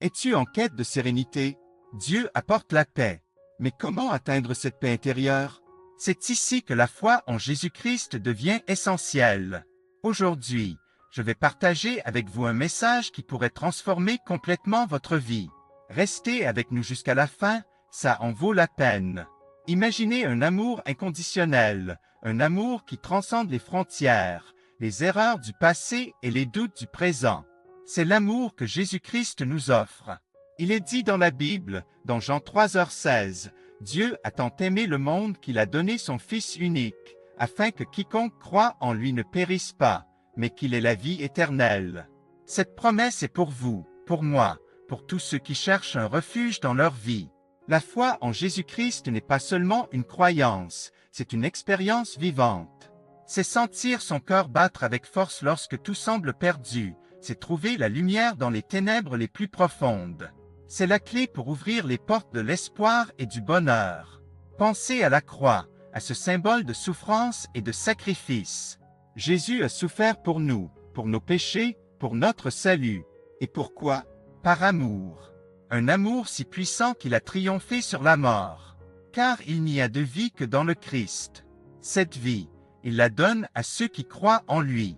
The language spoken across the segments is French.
Es-tu en quête de sérénité? Dieu apporte la paix. Mais comment atteindre cette paix intérieure? C'est ici que la foi en Jésus-Christ devient essentielle. Aujourd'hui, je vais partager avec vous un message qui pourrait transformer complètement votre vie. Restez avec nous jusqu'à la fin, ça en vaut la peine. Imaginez un amour inconditionnel, un amour qui transcende les frontières, les erreurs du passé et les doutes du présent. C'est l'amour que Jésus-Christ nous offre. Il est dit dans la Bible, dans Jean 3h16, « Dieu a tant aimé le monde qu'il a donné son Fils unique, afin que quiconque croit en lui ne périsse pas, mais qu'il ait la vie éternelle. » Cette promesse est pour vous, pour moi, pour tous ceux qui cherchent un refuge dans leur vie. La foi en Jésus-Christ n'est pas seulement une croyance, c'est une expérience vivante. C'est sentir son cœur battre avec force lorsque tout semble perdu, c'est trouver la lumière dans les ténèbres les plus profondes. C'est la clé pour ouvrir les portes de l'espoir et du bonheur. Pensez à la croix, à ce symbole de souffrance et de sacrifice. Jésus a souffert pour nous, pour nos péchés, pour notre salut. Et pourquoi? Par amour. Un amour si puissant qu'il a triomphé sur la mort. Car il n'y a de vie que dans le Christ. Cette vie, il la donne à ceux qui croient en lui.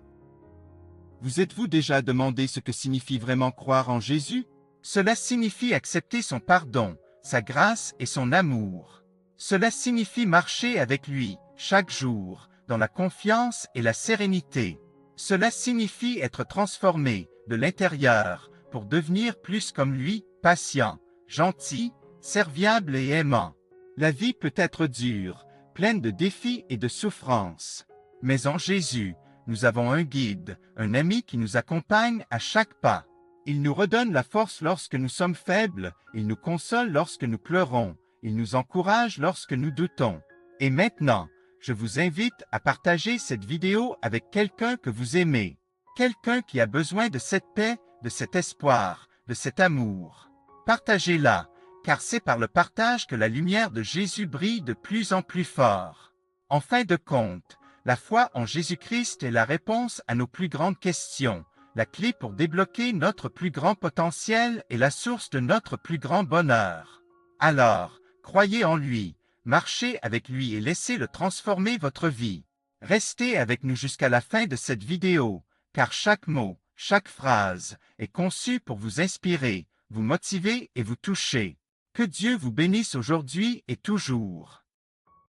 Vous êtes-vous déjà demandé ce que signifie vraiment croire en Jésus? Cela signifie accepter son pardon, sa grâce et son amour. Cela signifie marcher avec lui, chaque jour, dans la confiance et la sérénité. Cela signifie être transformé, de l'intérieur, pour devenir plus comme lui, patient, gentil, serviable et aimant. La vie peut être dure, pleine de défis et de souffrances. Mais en Jésus, nous avons un guide, un ami qui nous accompagne à chaque pas. Il nous redonne la force lorsque nous sommes faibles, il nous console lorsque nous pleurons, il nous encourage lorsque nous doutons. Et maintenant, je vous invite à partager cette vidéo avec quelqu'un que vous aimez, quelqu'un qui a besoin de cette paix, de cet espoir, de cet amour. Partagez-la, car c'est par le partage que la lumière de Jésus brille de plus en plus fort. En fin de compte, la foi en Jésus-Christ est la réponse à nos plus grandes questions, la clé pour débloquer notre plus grand potentiel et la source de notre plus grand bonheur. Alors, croyez en lui, marchez avec lui et laissez-le transformer votre vie. Restez avec nous jusqu'à la fin de cette vidéo, car chaque mot, chaque phrase est conçu pour vous inspirer, vous motiver et vous toucher. Que Dieu vous bénisse aujourd'hui et toujours.